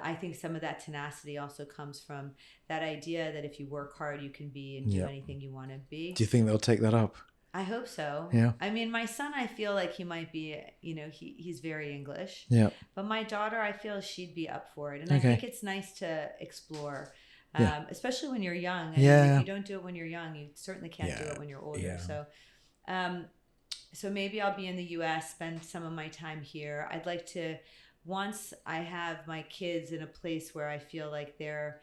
I think some of that tenacity also comes from that idea that if you work hard, you can be and do anything you want to be. Do you think they'll take that up? I hope so. Yeah. I mean, my son, I feel like he might be, he's very English. Yeah. But my daughter, I feel she'd be up for it. And I think it's nice to explore, especially when you're young. I mean, if you don't do it when you're young, you certainly can't do it when you're older. Yeah. So maybe I'll be in the U.S., spend some of my time here. I'd like to, once I have my kids in a place where I feel like they're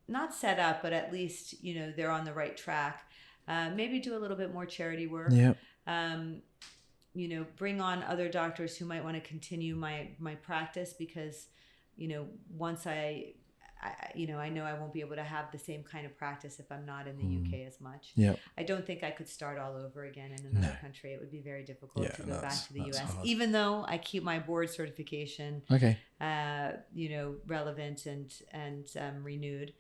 not set up, but at least, they're on the right track. Maybe do a little bit more charity work. Yeah. Bring on other doctors who might want to continue my practice because, once I know I won't be able to have the same kind of practice if I'm not in the UK as much. Yeah. I don't think I could start all over again in another country. It would be very difficult to go back to the US, hard. Even though I keep my board certification, relevant and renewed.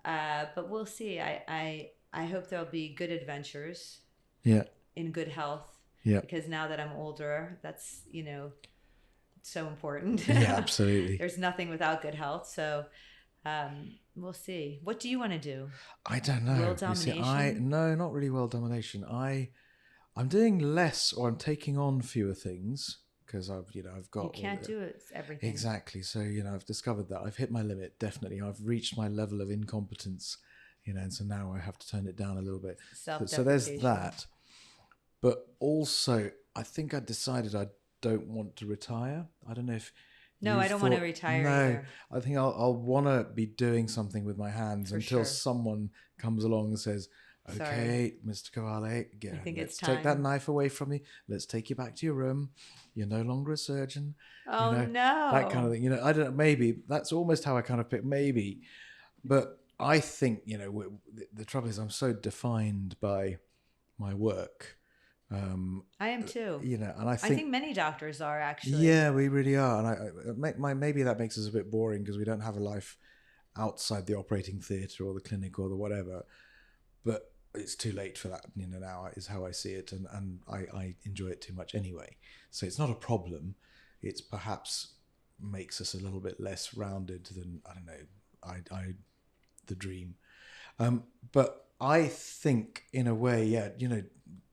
But we'll see. I hope there'll be good adventures in good health because now that I'm older, that's, so important. Yeah, absolutely. There's nothing without good health. So we'll see. What do you want to do? I don't know. World domination? No, not really world domination. I'm doing less, or I'm taking on fewer things because I've got. You can't do it everything. Exactly. So I've discovered that I've hit my limit. Definitely, I've reached my level of incompetence. And so now I have to tone it down a little bit. So there's that. But also, I think I decided I don't want to retire. I don't know if. No, I don't want to retire either. I think I'll want to be doing something with my hands until someone comes along and says, okay, Mr. Cavalli, let's take that knife away from you. Let's take you back to your room. You're no longer a surgeon. Oh, no. That kind of thing. I don't know, maybe. That's almost how I kind of pick, maybe. But I think, the trouble is I'm so defined by my work. I am too. And I think many doctors are actually. Yeah, we really are. And maybe that makes us a bit boring because we don't have a life outside the operating theatre or the clinic or the whatever. But it's too late for that, now is how I see it. And I enjoy it too much anyway. So it's not a problem. It's perhaps makes us a little bit less rounded than, I don't know, the dream. But I think in a way,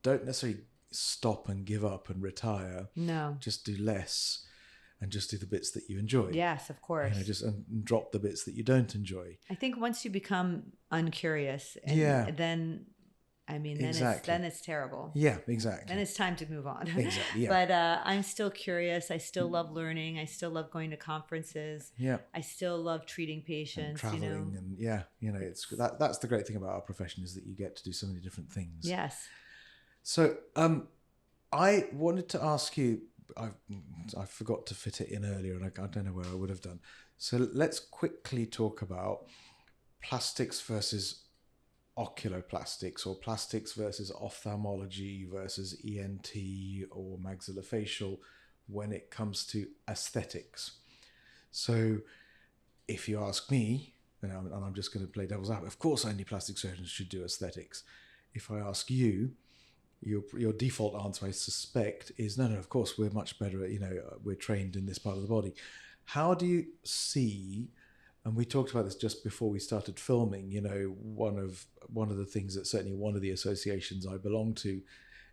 don't necessarily stop and give up and retire. No. Just do less and just do the bits that you enjoy. Yes, of course. And drop the bits that you don't enjoy. I think once you become uncurious, then it's terrible. Yeah, exactly. Then it's time to move on. Exactly. Yeah. But I'm still curious. I still love learning. I still love going to conferences. Yeah. I still love treating patients. And traveling, and it's that's the great thing about our profession is that you get to do so many different things. Yes. So I wanted to ask you. I forgot to fit it in earlier, and I don't know where I would have done. So let's quickly talk about plastics versus oculoplastics, or plastics versus ophthalmology versus ENT or maxillofacial when it comes to aesthetics. So if you ask me, and I'm just going to play devil's advocate, of course only plastic surgeons should do aesthetics. If I ask you, your default answer, I suspect, is no, of course we're much better at, we're trained in this part of the body. How do you see And we talked about this just before we started filming. You know, one of the things that certainly one of the associations I belong to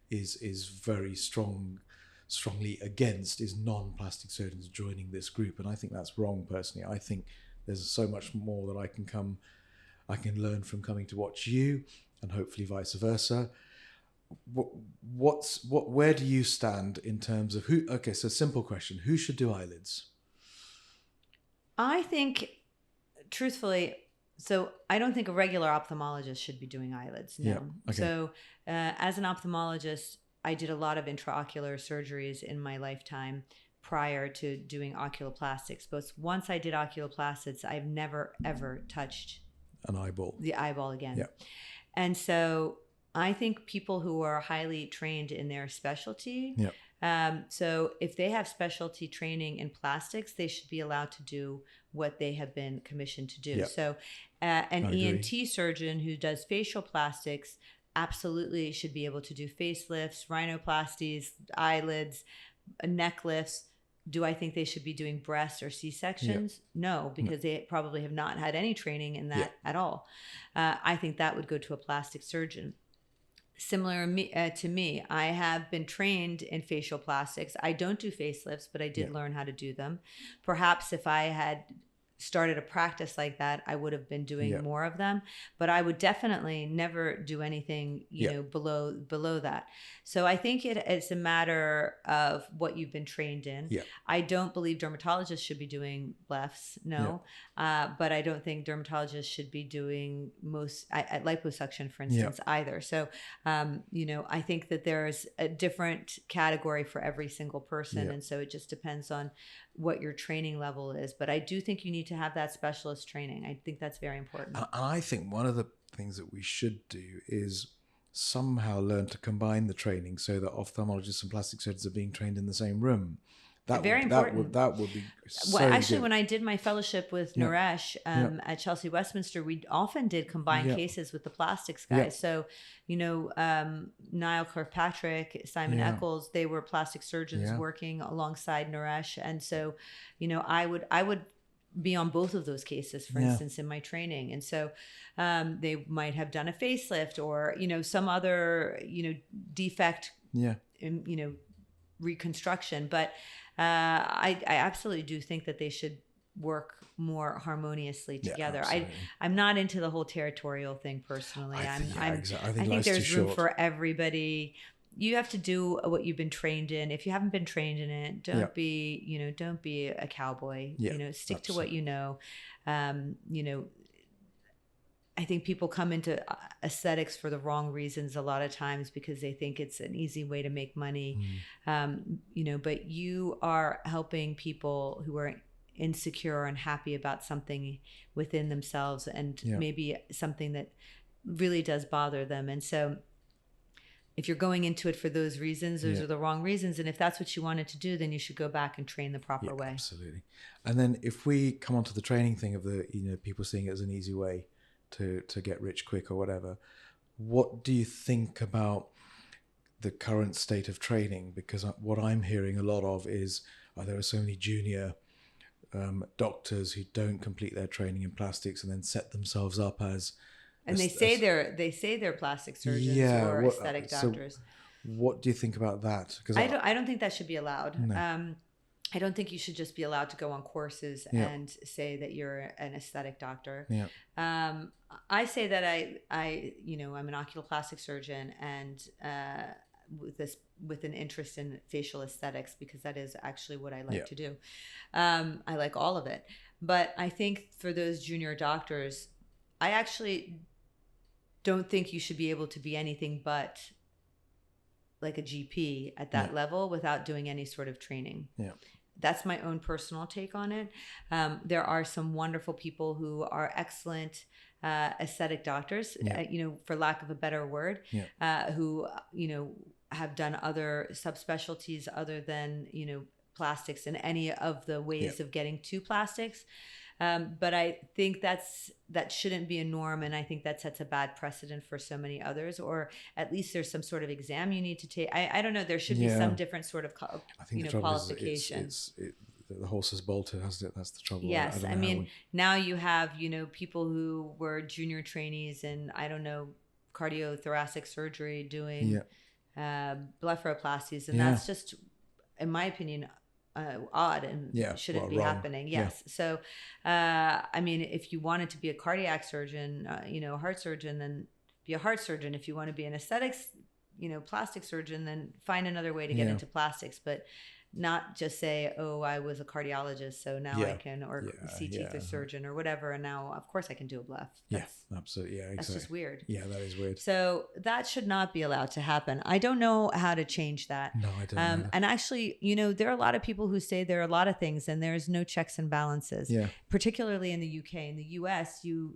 is very strongly against is non-plastic surgeons joining this group, and I think that's wrong personally. I think there's so much more that I can learn from coming to watch you, and hopefully vice versa. Where do you stand in terms of who? Okay, so simple question: who should do eyelids? I think, truthfully, so I don't think a regular ophthalmologist should be doing eyelids. No. Yeah, okay. So as an ophthalmologist, I did a lot of intraocular surgeries in my lifetime prior to doing oculoplastics. But once I did oculoplastics, I've never, ever touched An eyeball. the eyeball again. Yeah. And so I think people who are highly trained in their specialty, Yeah. so if they have specialty training in plastics, they should be allowed to do what they have been commissioned to do. Yeah. So an ENT surgeon who does facial plastics absolutely should be able to do facelifts, rhinoplasties, eyelids, neck lifts. Do I think they should be doing breast or C-sections? No, because they probably have not had any training in that at all. I think that would go to a plastic surgeon. Similar to me, I have been trained in facial plastics. I don't do facelifts, but I did learn how to do them. Perhaps if I had started a practice like that, I would have been doing more of them, but I would definitely never do anything, you know, below that. So I think it's a matter of what you've been trained in. I don't believe dermatologists should be doing lefts, but I don't think dermatologists should be doing liposuction, for instance, either. So, you know, I think that there's a different category for every single person. And so it just depends on what your training level is. But I do think you need to have that specialist training. I think that's very important. And I think one of the things that we should do is somehow learn to combine the training so that ophthalmologists and plastic surgeons are being trained in the same room. Very important. That would be so actually, good. when I did my fellowship with Naresh at Chelsea Westminster, we often did combine cases with the plastics guys. So, you know, Niall Kirkpatrick, Simon Eccles, they were plastic surgeons working alongside Naresh. And so, you know, I would be on both of those cases, for instance, in my training. And so they might have done a facelift or, you know, some other, you know, defect, in, you know, reconstruction. But I absolutely do think that they should work more harmoniously together. I'm not into the whole territorial thing personally. I think there's room for everybody. You have to do what you've been trained in. If you haven't been trained in it, don't be a cowboy. You know, stick to what you know. You know, I think people come into aesthetics for the wrong reasons a lot of times because they think it's an easy way to make money. You know, but you are helping people who are insecure and happy about something within themselves and maybe something that really does bother them. And so if you're going into it for those reasons, those are the wrong reasons. And if that's what you wanted to do, then you should go back and train the proper way. Absolutely. And then if we come onto the training thing of the, you know, people seeing it as an easy way to get rich quick or whatever, what do you think about the current state of training? Because what I'm hearing a lot of is there are so many junior doctors who don't complete their training in plastics and then set themselves up as they say they're plastic surgeons or aesthetic doctors. So what do you think about that? Because I don't think that should be allowed. No. I don't think you should just be allowed to go on courses and say that you're an aesthetic doctor. I say that I'm an oculoplastic surgeon and with an interest in facial aesthetics because that is actually what I like to do. I like all of it. But I think for those junior doctors, I actually don't think you should be able to be anything but like a GP at that level without doing any sort of training. That's my own personal take on it. There are some wonderful people who are excellent aesthetic doctors, you know, for lack of a better word, who, you know, have done other subspecialties other than, you know, plastics and any of the ways of getting to plastics. But I think that shouldn't be a norm, and I think that sets a bad precedent for so many others. Or at least there's some sort of exam you need to take. I don't know. There should be some different sort of qualifications. the horse has bolted, hasn't it? That's the trouble. Yes. don't I know how mean, now you have, people who were junior trainees in, I don't know, cardiothoracic surgery doing blepharoplasties. And Yeah. that's just, in my opinion, odd and shouldn't be wrong. happening. Yes. So, I mean, if you wanted to be a cardiac surgeon, a heart surgeon, then be a heart surgeon. If you want to be an aesthetics, plastic surgeon, then find another way to get into plastics. But not just say, oh, I was a cardiologist, so now I can, or CT surgeon or whatever, and now of course I can do a bleph. Absolutely. Yeah, exactly. That's just weird. Yeah, that is weird. So that should not be allowed to happen. I don't know how to change that. No, I don't know. And actually, there are a lot of people who say there are a lot of things and there's no checks and balances. Yeah. Particularly in the UK. In the US, you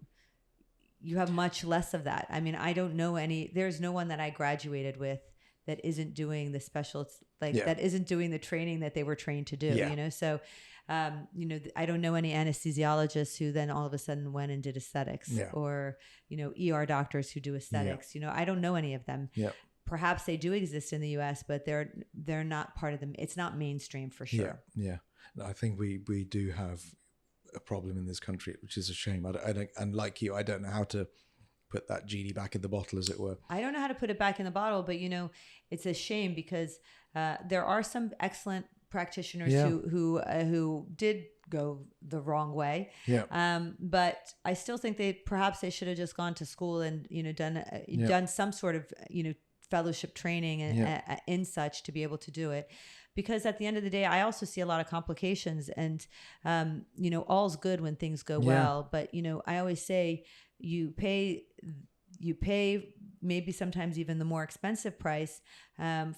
have much less of that. I mean, I don't know there's no one that I graduated with that isn't doing the special, that isn't doing the training that they were trained to do, So, I don't know any anesthesiologists who then all of a sudden went and did aesthetics or, ER doctors who do aesthetics, I don't know any of them. Yeah. Perhaps they do exist in the US, but they're not part of them. It's not mainstream for sure. Yeah. No, I think we do have a problem in this country, which is a shame. I don't, and like you, I don't know how to put that genie back in the bottle, as it were. I don't know how to put it back in the bottle, but it's a shame because there are some excellent practitioners who did go the wrong way. Yeah. But I still think they should have just gone to school and done some sort of fellowship training and in such to be able to do it. Because at the end of the day, I also see a lot of complications, and all's good when things go well. But I always say you pay maybe sometimes even the more expensive price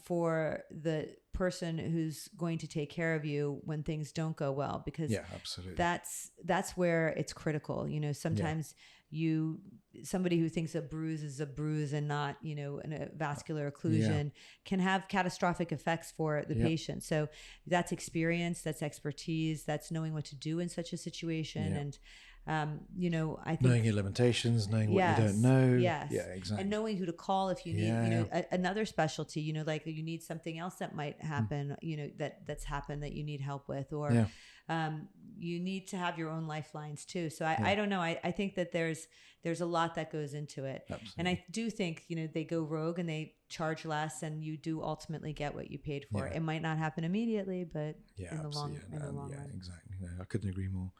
for the person who's going to take care of you when things don't go well, because absolutely. That's where it's critical. Sometimes somebody who thinks a bruise is a bruise and not, a vascular occlusion can have catastrophic effects for the patient. So that's experience, that's expertise, that's knowing what to do in such a situation. And, I think knowing your limitations, knowing what you don't know. Yes. Yeah, exactly. And knowing who to call if you need, another specialty, like you need something else that might happen, that's happened that you need help with, or, you need to have your own lifelines too. So I don't know. I think that there's a lot that goes into it. Absolutely. And I do think, they go rogue and they charge less, and you do ultimately get what you paid for. It might not happen immediately, but in the long run. Exactly. No, I couldn't agree more.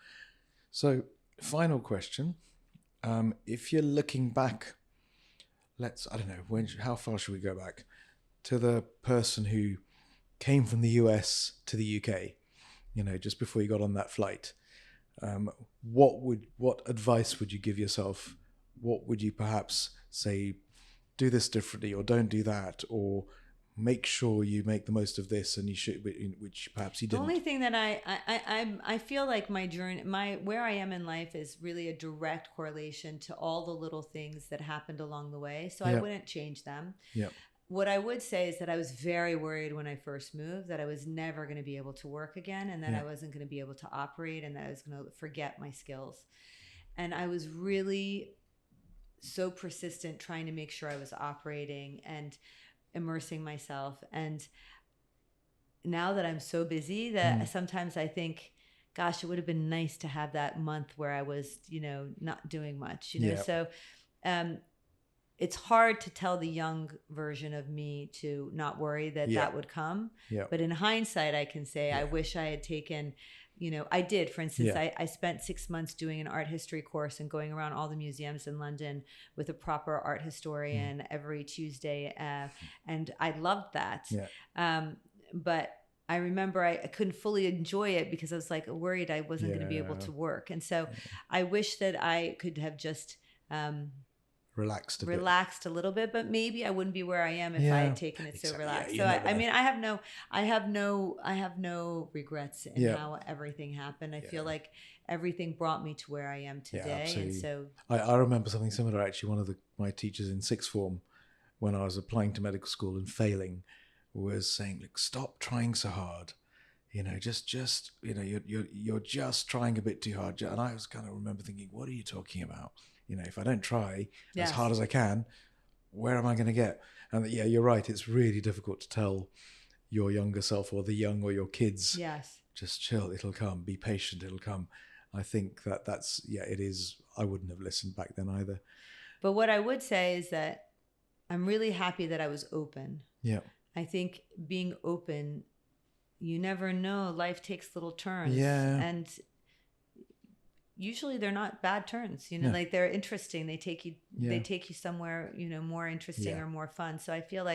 So final question. If you're looking back, I don't know, how far should we go back to the person who came from the US to the UK, just before you got on that flight? What advice would you give yourself? What would you perhaps say, do this differently, or don't do that, or make sure you make the most of this, and you should, which perhaps you didn't? The only thing that I feel like my journey, where I am in life is really a direct correlation to all the little things that happened along the way. So I wouldn't change them. Yeah. What I would say is that I was very worried when I first moved that I was never going to be able to work again, and that I wasn't going to be able to operate, and that I was going to forget my skills. And I was really so persistent trying to make sure I was operating and immersing myself. And now that I'm so busy that sometimes I think, gosh, it would have been nice to have that month where I was, not doing much, So it's hard to tell the young version of me to not worry that would come. Yeah. But in hindsight, I can say I wish I had taken, I did. For instance, I spent 6 months doing an art history course and going around all the museums in London with a proper art historian every Tuesday. And I loved that. Yeah. But I remember I couldn't fully enjoy it because I was worried I wasn't going to be able to work. And so I wish that I could have just relaxed a little bit, but maybe I wouldn't be where I am if I had taken it so relaxed. So I mean, I have no regrets in how everything happened. I feel like everything brought me to where I am today. And so I remember something similar, actually. One of my teachers in sixth form, when I was applying to medical school and failing, was saying, look, stop trying so hard. Just you're just trying a bit too hard. And I was kind of remember thinking, what are you talking about? If I don't try as hard as I can, where am I going to get? And you're right. It's really difficult to tell your younger self, or the young, or your kids, just chill, it'll come, be patient, it'll come. I think that's, yeah, it is. I wouldn't have listened back then either. But what I would say is that I'm really happy that I was open. Yeah. I think being open, you never know. Life takes little turns. Yeah. And usually they're not bad turns, No. like they're interesting. They take you, Yeah. they take you somewhere, more interesting Yeah. or more fun. So I feel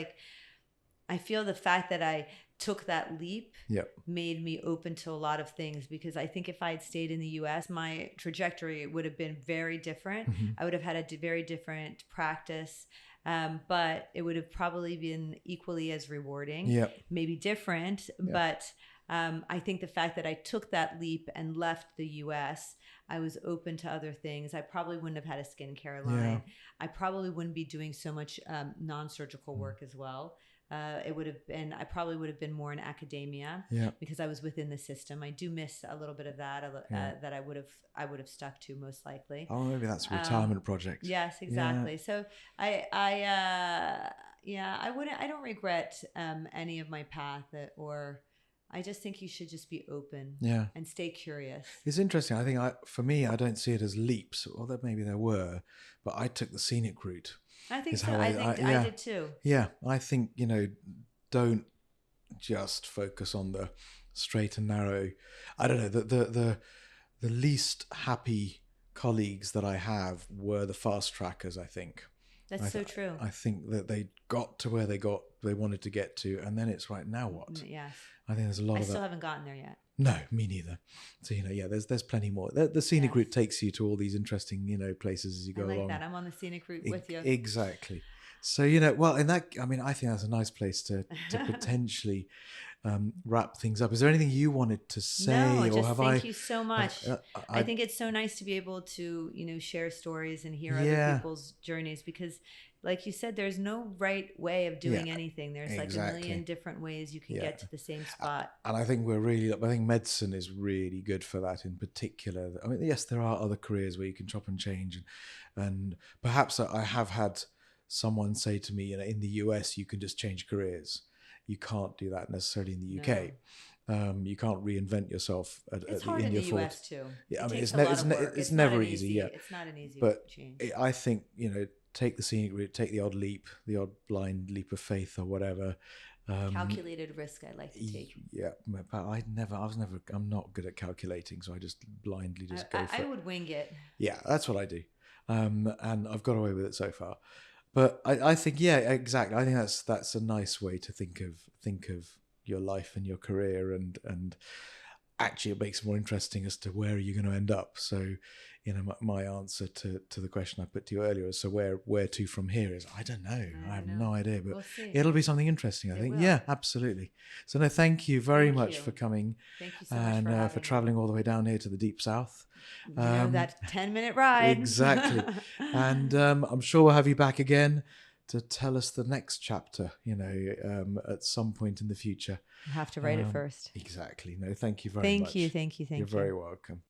the fact that I took that leap Yep. made me open to a lot of things, because I think if I had stayed in the US, my trajectory would have been very different. Mhm. I would have had a very different practice, but it would have probably been equally as rewarding, Yep. maybe different. Yeah. But I think the fact that I took that leap and left the US, I was open to other things. I probably wouldn't have had a skincare line. Yeah. I probably wouldn't be doing so much non-surgical work as well. It would have been, I probably would have been more in academia, Yeah. because I was within the system. I do miss a little bit of that, Yeah. that I would have stuck to most likely. Oh, maybe that's a retirement project. Yes, exactly. So I don't regret any of my path, or I just think you should just be open, Yeah. and stay curious. It's interesting. I think for me, I don't see it as leaps, although maybe there were, but I took the scenic route. I think Is so. how I yeah. did too. Yeah. I think, don't just focus on the straight and narrow. I don't know, the least happy colleagues that I have were the fast trackers, I think. That's so true. I think that they got to where they wanted to get to, and then it's right, now what? Yes. I think there's a lot I of still that. haven't gotten there yet. No, me neither. So, there's plenty more. The scenic Yes. route takes you to all these interesting, places as you go I like along. that. I'm on the scenic route with you. Exactly. So, well, I think that's a nice place to potentially wrap things up. Is there anything you wanted to say? No, or just have thank you so much. have- I think it's so nice to be able to, share stories and hear Yeah. other people's journeys, because like you said, there's no right way of doing Yeah, anything. There's like a exactly. million different ways you can Yeah. get to the same spot. And I think I think medicine is really good for that in particular. I mean, yes, there are other careers where you can chop and change. And perhaps I have had someone say to me, in the US, you can just change careers. You can't do that necessarily in the UK. You can't reinvent yourself It's hard in your the 40s. US too. Yeah, It I mean, takes it's a lot of work. it's not never an easy. Yeah, It's not an easy but change. I think take the scenic route, take the odd leap, the odd blind leap of faith or whatever. Calculated risk I like to take. Yeah, but I'm not good at calculating, so I just blindly just go for I it. would wing it. Yeah, that's what I do, and I've got away with it so far. But I think, yeah, exactly. I think that's a nice way to think of your life and your career, and actually it makes it more interesting as to where are you going to end up. So, my answer to the question I put to you earlier is, so where to from here is, I don't know. I have no idea, but We'll see. it'll be something interesting, I It think. will. Yeah, absolutely. So no, thank you very Thank much you. for coming Thank you so much and for having for me. traveling all the way down here to the deep south. That 10-minute ride. Exactly. And I'm sure we'll have you back again to tell us the next chapter, at some point in the future. I have to write it first. Exactly. No, thank you very much. Thank you. You're very welcome.